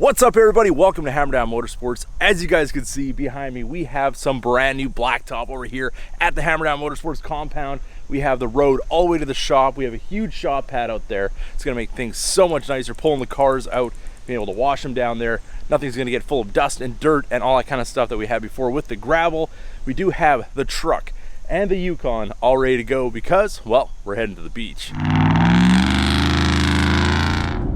What's up, everybody? Welcome to Hammer Down Motorsports. As you guys can see behind me, we have some brand new blacktop over here at the Hammer Down Motorsports compound. We have the road all the way to the shop. We have a huge shop pad out there. It's gonna make things so much nicer, pulling the cars out, being able to wash them down there. Nothing's gonna get full of dust and dirt and all that kind of stuff that we had before with the gravel. We do have the truck and the Yukon all ready to go because, well, we're heading to the beach.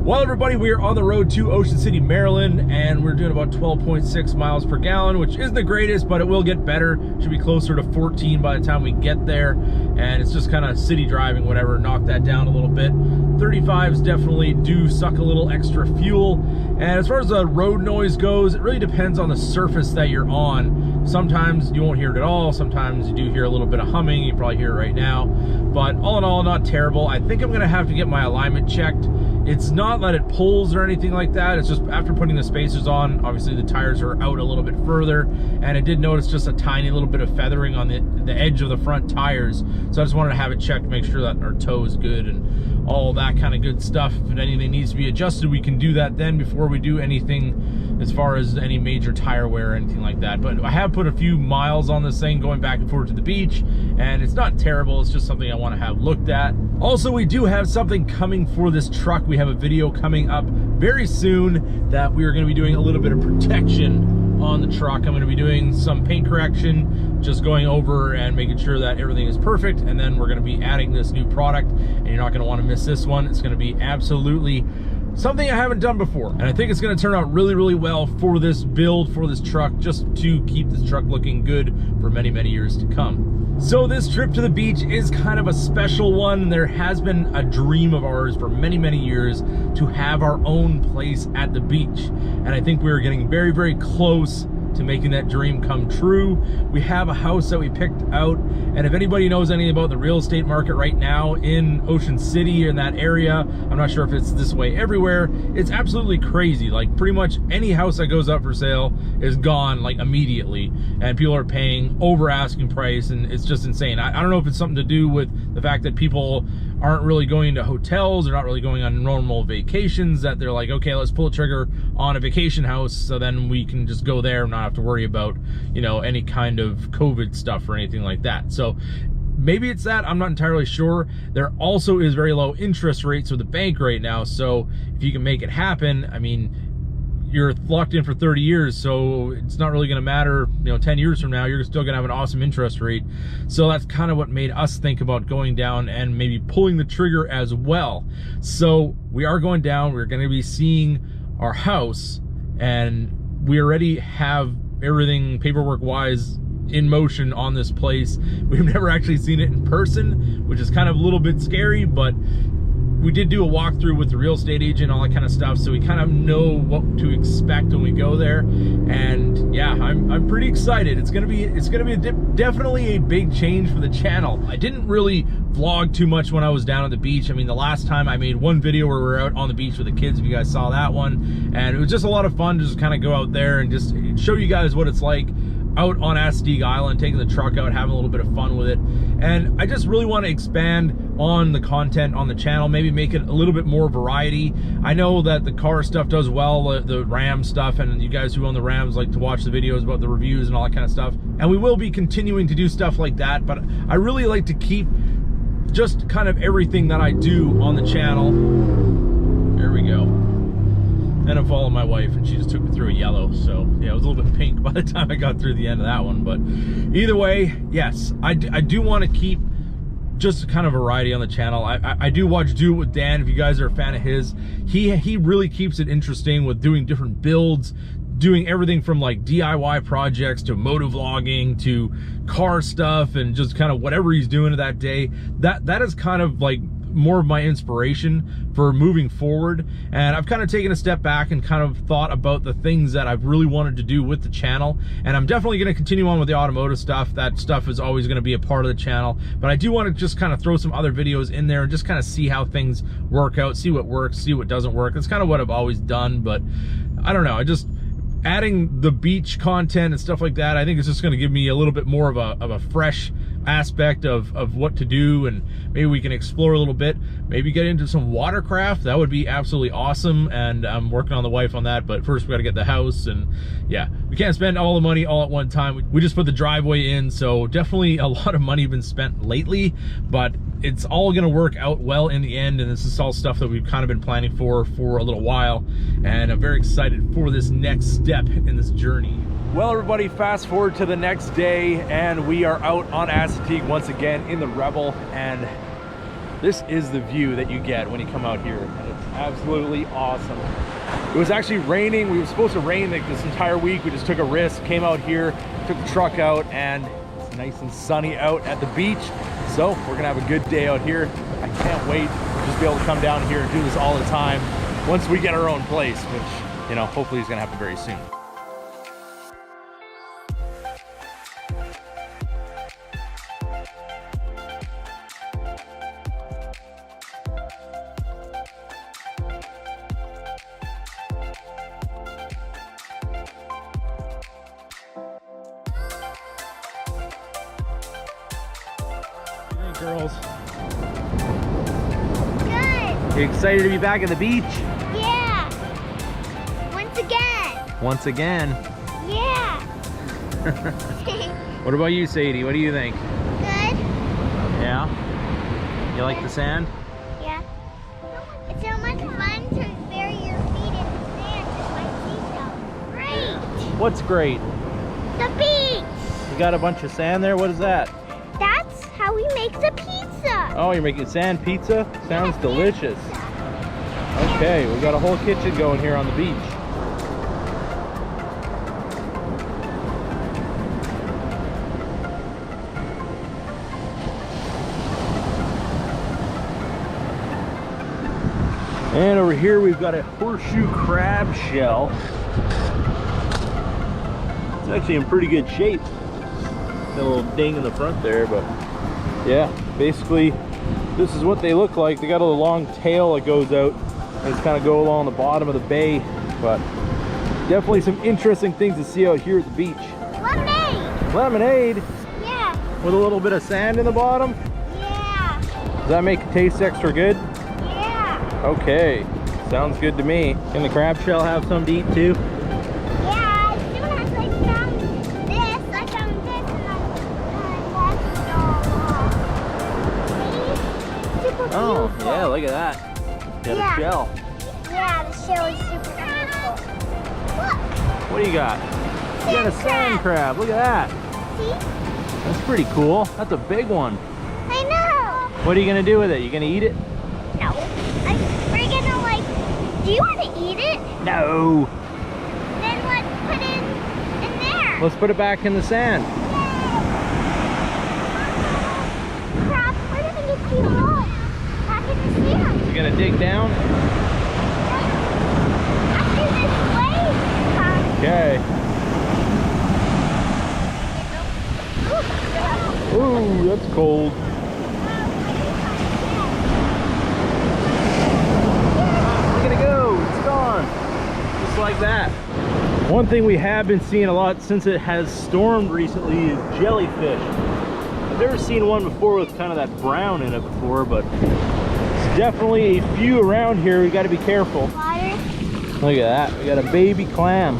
Well, everybody, we are on the road to Ocean City, Maryland, and we're doing about 12.6 miles per gallon, which isn't the greatest, but it will get better. Should be closer to 14 by the time we get there, and it's just kind of city driving, whatever, knock that down a little bit. 35s definitely do suck a little extra fuel, and as far as the road noise goes, it really depends on the surface that you're on. Sometimes you won't hear it at all, sometimes you do hear a little bit of humming. You probably hear it right now, but all in all, not terrible. I think I'm gonna have to get my alignment checked. It's not that it pulls or anything like that. It's just after putting the spacers on, obviously the tires are out a little bit further, and I did notice just a tiny little bit of feathering on the edge of the front tires. So I just wanted to have it checked, make sure that our toe is good and all that kind of good stuff. If anything needs to be adjusted, we can do that then before we do anything as far as any major tire wear or anything like that. But I have put a few miles on this thing going back and forth to the beach, and it's not terrible. It's just something I want to have looked at. Also, we do have something coming for this truck. We have a video coming up very soon that we are going to be doing a little bit of protection on the truck. I'm going to be doing some paint correction, just going over and making sure that everything is perfect, and then we're going to be adding this new product, and you're not going to want to miss this one. It's going to be absolutely something I haven't done before, and I think it's going to turn out really, really well for this build, for this truck, just to keep this truck looking good for many, many years to come. So this trip to the beach is kind of a special one. There has been a dream of ours for many, many years to have our own place at the beach, and I think we're getting very, very close to making that dream come true. We have a house that we picked out, and if anybody knows anything about the real estate market right now in Ocean City, in that area, I'm not sure if it's this way everywhere, it's absolutely crazy. Like, pretty much any house that goes up for sale is gone, like, immediately, and people are paying over asking price, and it's just insane. I don't know if it's something to do with the fact that people aren't really going to hotels, they're not really going on normal vacations, that they're like, okay, let's pull a trigger on a vacation house so then we can just go there and not have to worry about, you know, any kind of COVID stuff or anything like that. So maybe it's that, I'm not entirely sure. There also is very low interest rates with the bank right now, so if you can make it happen, I mean, you're locked in for 30 years, so it's not really gonna matter, you know, 10 years from now, you're still gonna have an awesome interest rate. So that's kind of what made us think about going down and maybe pulling the trigger as well. So we are going down, we're gonna be seeing our house, and we already have everything paperwork-wise in motion on this place. We've never actually seen it in person, which is kind of a little bit scary, but we did do a walkthrough with the real estate agent, all that kind of stuff, so we kind of know what to expect when we go there. And yeah, I'm pretty excited. It's gonna be definitely a big change for the channel. I didn't really vlog too much when I was down at the beach. I mean, the last time I made one video where we were out on the beach with the kids, if you guys saw that one, and it was just a lot of fun to just kind of go out there and just show you guys what it's like out on Astig Island, taking the truck out, having a little bit of fun with it. And I just really want to expand on the content on the channel, maybe make it a little bit more variety. I know that the car stuff does well, the Ram stuff, and you guys who own the Rams like to watch the videos about the reviews and all that kind of stuff. And we will be continuing to do stuff like that, but I really like to keep just kind of everything that I do on the channel. There we go. And I'm following my wife, and she just took me through a yellow, so yeah, it was a little bit pink by the time I got through the end of that one. But either way, yes, I do want to keep just kind of variety on the channel. I do watch Do It With Dan. If you guys are a fan of his, he really keeps it interesting with doing different builds, doing everything from like DIY projects to motovlogging to car stuff, and just kind of whatever he's doing that day. That is kind of like more of my inspiration for moving forward. And I've kind of taken a step back and kind of thought about the things that I've really wanted to do with the channel, and I'm definitely going to continue on with the automotive stuff. That stuff is always going to be a part of the channel, but I do want to just kind of throw some other videos in there and just kind of see how things work out, see what works, see what doesn't work. That's kind of what I've always done, but I don't know, adding the beach content and stuff like that, I think it's just going to give me a little bit more of a fresh aspect of what to do, and maybe we can explore a little bit, maybe get into some watercraft. That would be absolutely awesome, and I'm working on the wife on that, but first we got to get the house, and yeah, we can't spend all the money all at one time. We just put the driveway in, so definitely a lot of money been spent lately, but it's all going to work out well in the end, and this is all stuff that we've kind of been planning for a little while, and I'm very excited for this next step in this journey. Well, everybody, fast forward to the next day, and we are out on Assateague once again in the Rebel, and this is the view that you get when you come out here, and it's absolutely awesome. It was actually raining. We were supposed to rain like this entire week. We just took a risk, came out here, took the truck out, and it's nice and sunny out at the beach. So we're gonna have a good day out here. I can't wait to just be able to come down here and do this all the time once we get our own place, which, you know, hopefully is gonna happen very soon. Girls, good. You excited to be back at the beach? Yeah. Once again. Once again. Yeah. What about you, Sadie? What do you think? Good. Yeah? You like the sand? Yeah. It's so much fun to bury your feet in the sand just like seashell. Great. What's great? The beach. You got a bunch of sand there? What is that? That's how we make the pizza. Oh, you're making sand pizza? Sounds Yeah, delicious. pizza. Okay, we got a whole kitchen going here on the beach. And over here we've got a horseshoe crab shell. It's actually in pretty good shape. Got a little ding in the front there, but yeah, basically this is what they look like. They got a long tail that goes out and it's kind of go along the bottom of the bay, but definitely some interesting things to see out here at the beach. Lemonade. Lemonade? Yeah. With a little bit of sand in the bottom? Yeah. Does that make it taste extra good? Yeah. Okay, sounds good to me. Can the crab shell have some to eat too? Yeah. As soon as I found this, I found this, and I left it all off. See? Super Oh, beautiful. yeah, look at that. Got Yeah. a shell. Yeah, the shell is super beautiful. Look. What do you got? You got a sand crab. Look at that. See? That's pretty cool. That's a big one. I know. What are you gonna do with it? You gonna eat it? No. We're gonna like. Do you want to eat it? No. Then let's put it in there. Let's put it back in the sand. Crap, we're gonna get too low. Back in the sand. You gonna dig down? After this wave comes. Okay. Ooh, that's cold. Look at it go. It's gone. Just like that. One thing we have been seeing a lot since it has stormed recently is jellyfish. I've never seen one before with kind of that brown in it before, but there's definitely a few around here. We got to be careful. Water. Look at that. We got a baby clam.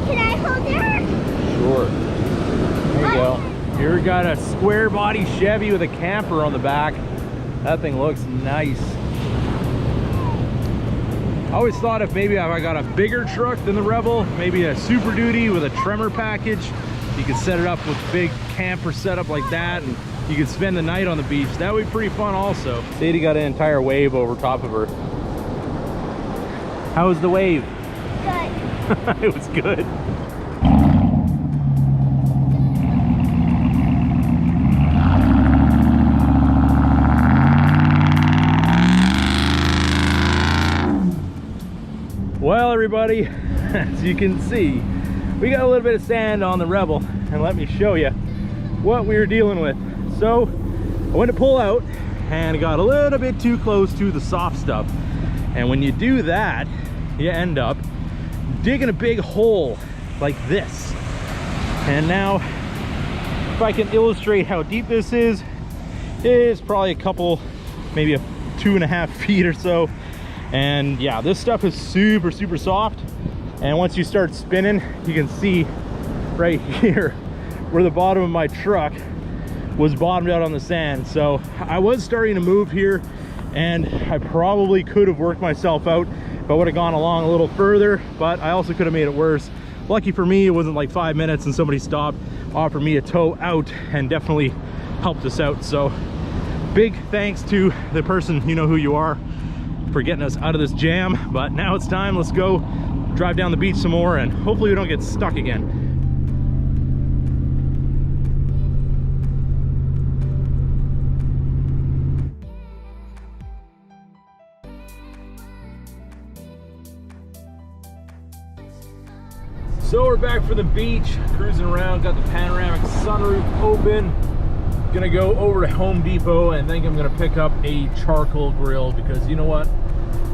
Can I hold her? Sure. There you go. Here we got a square body Chevy with a camper on the back. That thing looks nice. I always thought if maybe I got a bigger truck than the Rebel, maybe a Super Duty with a Tremor package, you could set it up with big camper setup like that, and you could spend the night on the beach. That would be pretty fun also. Sadie got an entire wave over top of her. How was the wave? Good. It was good. Well, everybody, as you can see, we got a little bit of sand on the Rebel, and let me show you what we were dealing with. So I went to pull out and got a little bit too close to the soft stuff, and when you do that, you end up digging a big hole like this. And now, if I can illustrate how deep this is, it's probably a couple, maybe a 2.5 feet or so. And yeah, this stuff is super, super soft. And once you start spinning, you can see right here where the bottom of my truck was bottomed out on the sand. So I was starting to move here, and I probably could have worked myself out if I would have gone along a little further, but I also could have made it worse. Lucky for me, it wasn't like 5 minutes and somebody stopped, offered me a tow out, and definitely helped us out. So big thanks to the person, you know who you are, for getting us out of this jam. But now it's time, let's go drive down the beach some more, and hopefully we don't get stuck again. So we're back for the beach, cruising around, got the panoramic sunroof open. Gonna go over to Home Depot, and I think I'm gonna pick up a charcoal grill, because you know what?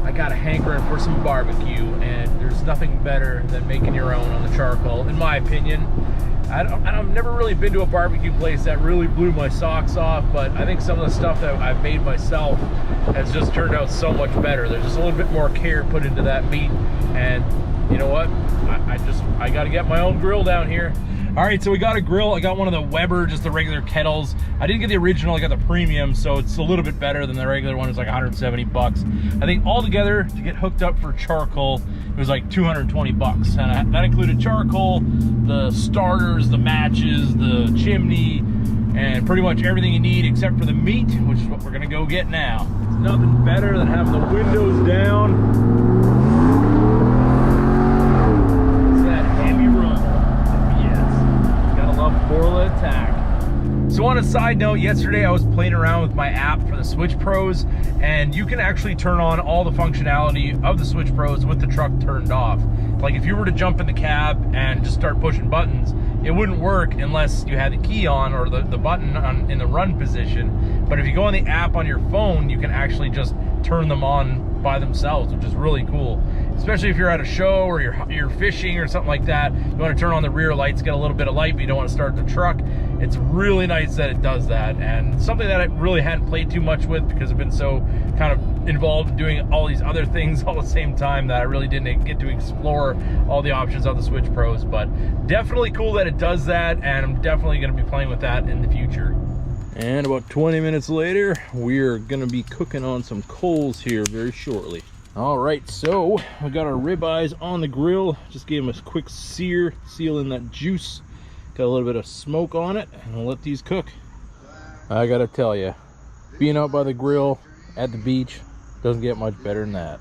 I got a hankering for some barbecue, and there's nothing better than making your own on the charcoal, in my opinion. I've never really been to a barbecue place that really blew my socks off, but I think some of the stuff that I've made myself has just turned out so much better. There's just a little bit more care put into that meat, and you know what? I got to get my own grill down here. All right, so we got a grill. I got one of the Weber, just the regular kettles. I didn't get the original, I got the premium, so it's a little bit better than the regular one. It's like 170 bucks. I think altogether, to get hooked up for charcoal, it was like 220 bucks. And that included charcoal, the starters, the matches, the chimney, and pretty much everything you need except for the meat, which is what we're gonna go get now. It's nothing better than having the windows down. Borla attack. So on a side note, yesterday I was playing around with my app for the Switch Pros, and you can actually turn on all the functionality of the Switch Pros with the truck turned off. Like if you were to jump in the cab and just start pushing buttons, it wouldn't work unless you had the key on or the button on in the run position. But if you go on the app on your phone, you can actually just turn them on by themselves, which is really cool. Especially if you're at a show or you're fishing or something like that. You want to turn on the rear lights, get a little bit of light, but you don't want to start the truck. It's really nice that it does that, and something that I really hadn't played too much with because I've been so kind of involved in doing all these other things all at the same time that I really didn't get to explore all the options of the Switch Pros. But definitely cool that it does that, and I'm definitely going to be playing with that in the future. And about 20 minutes later, we're gonna be cooking on some coals here very shortly. All right, so we got our ribeyes on the grill. Just gave them a quick sear, sealing that juice. Got a little bit of smoke on it, and we'll let these cook. I gotta tell you, being out by the grill at the beach doesn't get much better than that.